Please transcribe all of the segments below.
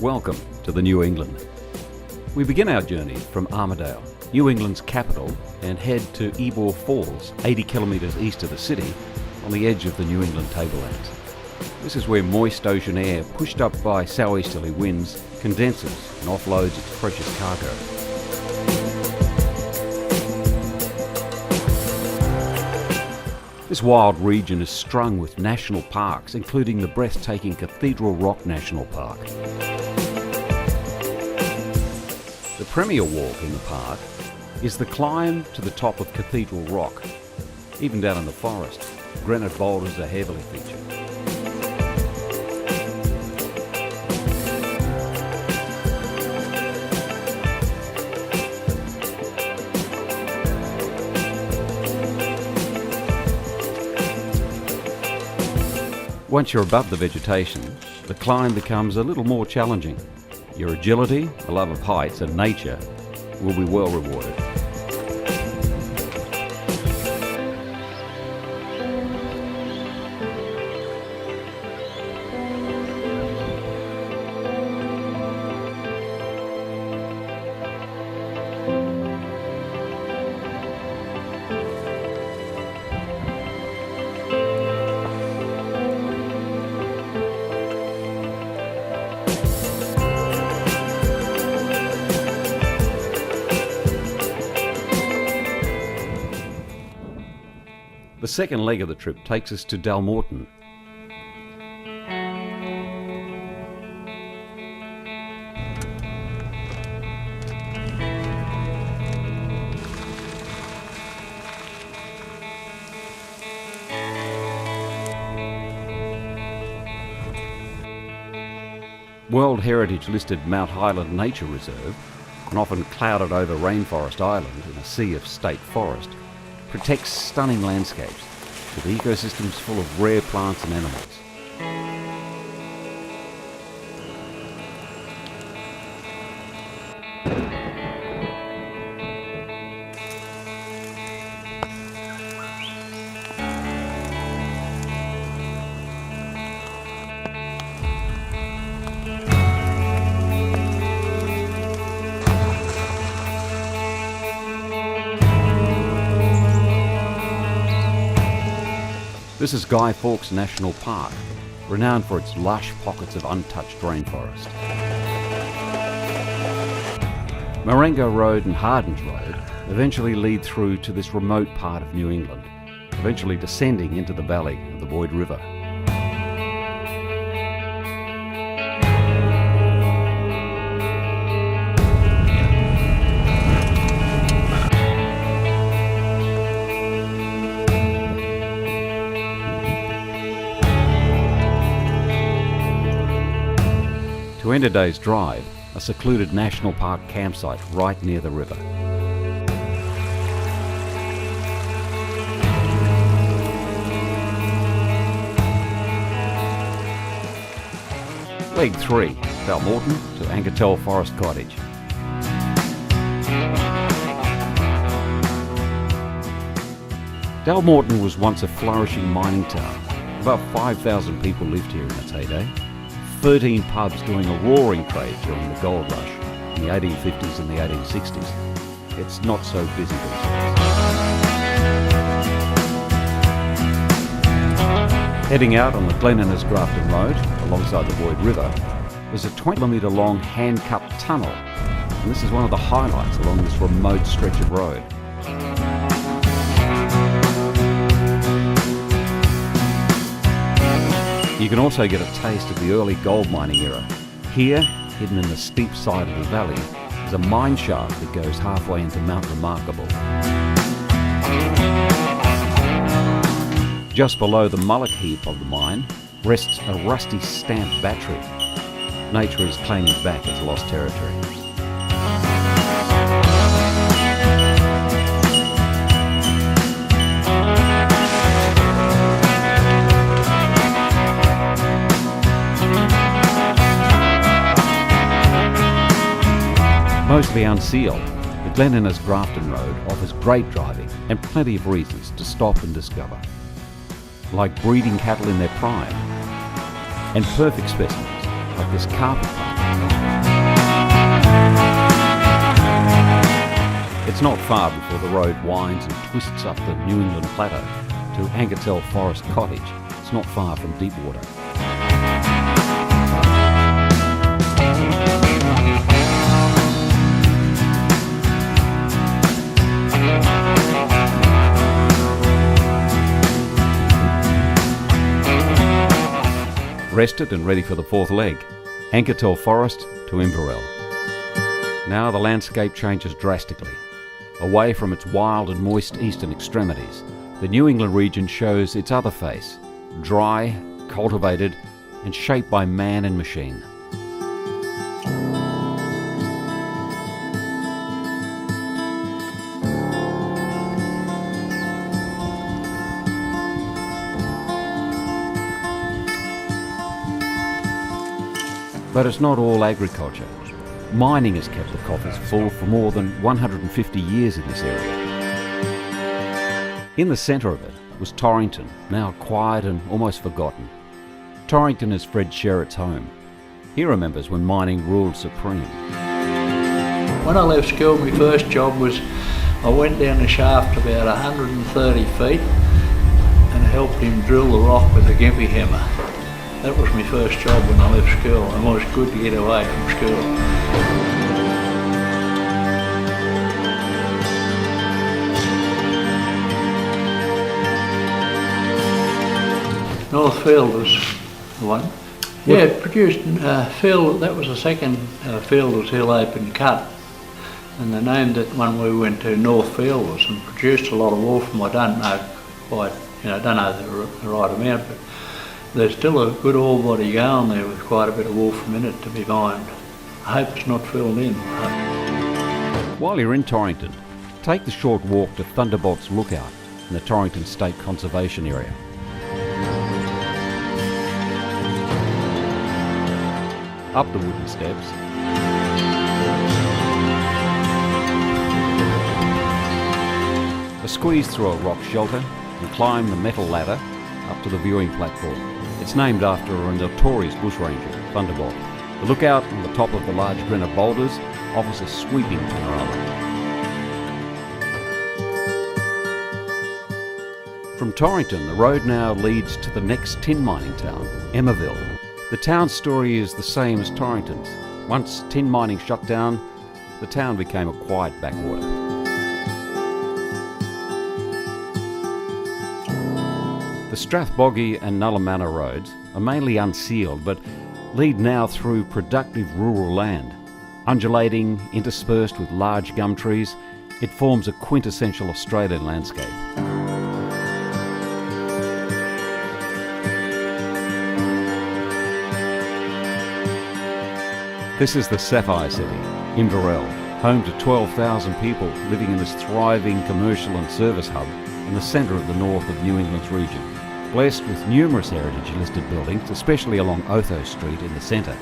Welcome to the New England. We begin our journey from Armidale, New England's capital, and head to Ebor Falls, 80 kilometres east of the city, on the edge of the New England tablelands. This is where moist ocean air, pushed up by southeasterly winds, condenses and offloads its precious cargo. This wild region is strung with national parks, including the breathtaking Cathedral Rock National Park. The premier walk in the park is the climb to the top of Cathedral Rock. Even down in the forest, granite boulders are heavily featured. Once you're above the vegetation, the climb becomes a little more challenging. Your agility, a love of heights and nature will be well rewarded. The second leg of the trip takes us to Dalmorton. World Heritage listed Mount Highland Nature Reserve, and often clouded over Rainforest Island in a sea of state forest, protects stunning landscapes with ecosystems full of rare plants and animals. This is Guy Fawkes National Park, renowned for its lush pockets of untouched rainforest. Marengo Road and Hardens Road eventually lead through to this remote part of New England, eventually descending into the valley of the Boyd River. To end a day's drive, a secluded national park campsite right near the river. Leg 3, Dalmorton to Angertell Forest Cottage. Dalmorton was once a flourishing mining town. About 5,000 people lived here in its heyday. 13 pubs doing a roaring trade during the gold rush in the 1850s and the 1860s. It's not so busy these days. Heading out on the Glenninnes Grafton Road, alongside the Boyd River, is a 20-kilometre long hand-cut tunnel, and this is one of the highlights along this remote stretch of road. You can also get a taste of the early gold mining era. Here, hidden in the steep side of the valley, is a mine shaft that goes halfway into Mount Remarkable. Just below the mullock heap of the mine rests a rusty stamped battery. Nature is claiming back its lost territory. Mostly unsealed, the Glenninnes Grafton Road offers great driving and plenty of reasons to stop and discover. Like breeding cattle in their prime, and perfect specimens like this carpet pump. It's not far before the road winds and twists up the New England Plateau to Angertell Forest Cottage. It's not far from Deepwater. Rested and ready for the fourth leg, Angertell Forest to Inverell. Now the landscape changes drastically. Away from its wild and moist eastern extremities, the New England region shows its other face, dry, cultivated, and shaped by man and machine. But it's not all agriculture. Mining has kept the coffers full for more than 150 years in this area. In the centre of it was Torrington, now quiet and almost forgotten. Torrington is Fred Sherritt's home. He remembers when mining ruled supreme. When I left school, my first job was I went down the shaft about 130 feet and helped him drill the rock with a gimpy hammer. That was my first job when I left school, and it was good to get away from school. Northfield was the one. Yeah, it produced field. That was the second field was Hill Open Cut, and they named it one we went to Northfield and produced a lot of wolfram. I don't know quite, don't know the right amount, but there's still a good ore body going there with quite a bit of wolfram in it to be mined. I hope it's not filled in. While you're in Torrington, take the short walk to Thunderbolt's Lookout in the Torrington State Conservation Area. Up the wooden steps, a squeeze through a rock shelter and climb the metal ladder up to the viewing platform. It's named after a notorious bushranger, Thunderbolt. The lookout on the top of the large granite boulders offers a sweeping panorama. From Torrington, the road now leads to the next tin mining town, Emmaville. The town's story is the same as Torrington's. Once tin mining shut down, the town became a quiet backwater. The Strathbogie and Nullamana roads are mainly unsealed, but lead now through productive rural land. Undulating, interspersed with large gum trees, it forms a quintessential Australian landscape. This is the Sapphire City, Inverell, home to 12,000 people living in this thriving commercial and service hub in the centre of the north of New England's region. Blessed with numerous heritage-listed buildings, especially along Otho Street in the centre,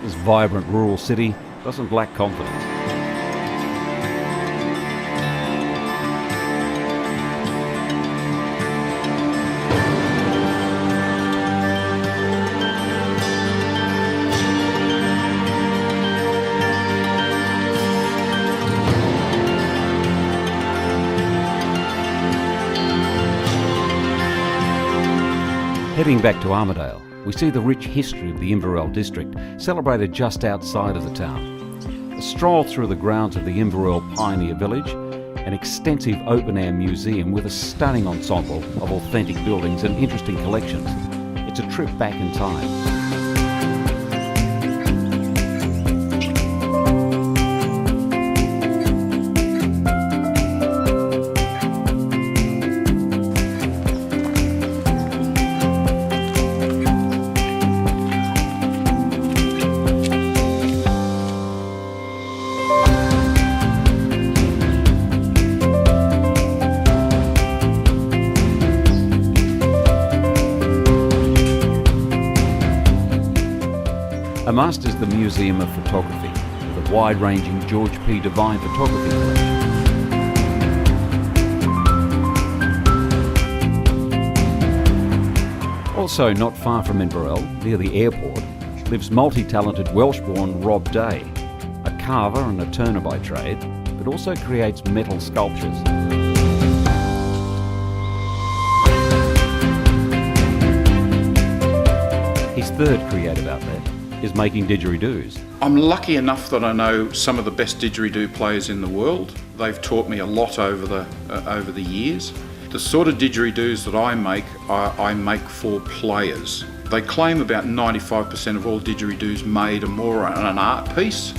this vibrant rural city doesn't lack confidence. Heading back to Armidale, we see the rich history of the Inverell district, celebrated just outside of the town. A stroll through the grounds of the Inverell Pioneer Village, an extensive open-air museum with a stunning ensemble of authentic buildings and interesting collections. It's a trip back in time. Amast is the Museum of Photography, with a wide-ranging George P. Devine photography collection. Also not far from Inverell, near the airport, lives multi-talented Welsh-born Rob Day, a carver and a turner by trade, but also creates metal sculptures. His third creative outlet is making didgeridoos. I'm lucky enough that I know some of the best didgeridoo players in the world. They've taught me a lot over the years. The sort of didgeridoos that I make for players. They claim about 95% of all didgeridoos made are more an art piece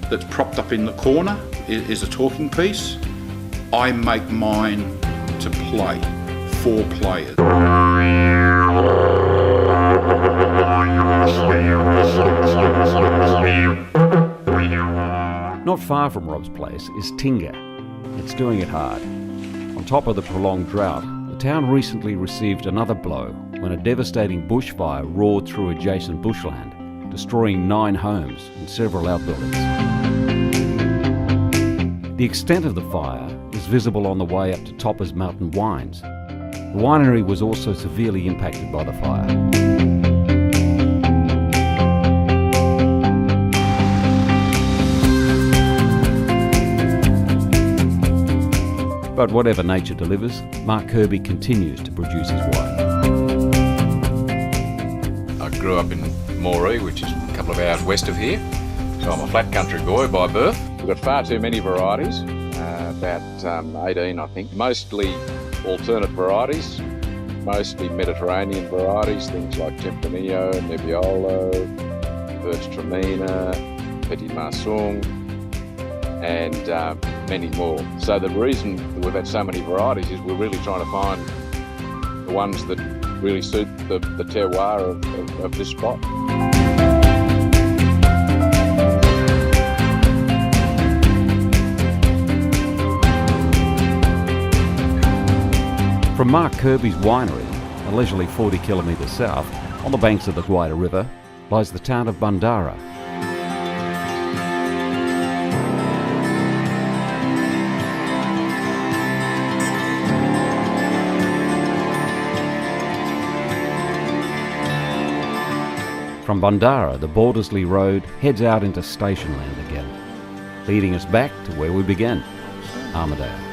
that's propped up in the corner, is a talking piece. I make mine to play, for players. Not far from Rob's place is Tingha. It's doing it hard. On top of the prolonged drought, the town recently received another blow when a devastating bushfire roared through adjacent bushland, destroying 9 homes and several outbuildings. The extent of the fire is visible on the way up to Topper's Mountain Wines. The winery was also severely impacted by the fire. But whatever nature delivers, Mark Kirby continues to produce his wine. I grew up in Moree, which is a couple of hours west of here, so I'm a flat country boy by birth. We've got far too many varieties, about 18 I think, mostly alternate varieties, mostly Mediterranean varieties, things like Tempranillo, Nebbiolo, Gewürztraminer, Petit Marsung, and many more. So the reason that we've had so many varieties is we're really trying to find the ones that really suit the terroir of this spot. From Mark Kirby's winery, a leisurely 40 kilometres south, on the banks of the Gwydir River, lies the town of Bandara. From Bandara, the Bordersley Road heads out into station land again, leading us back to where we began, Armidale.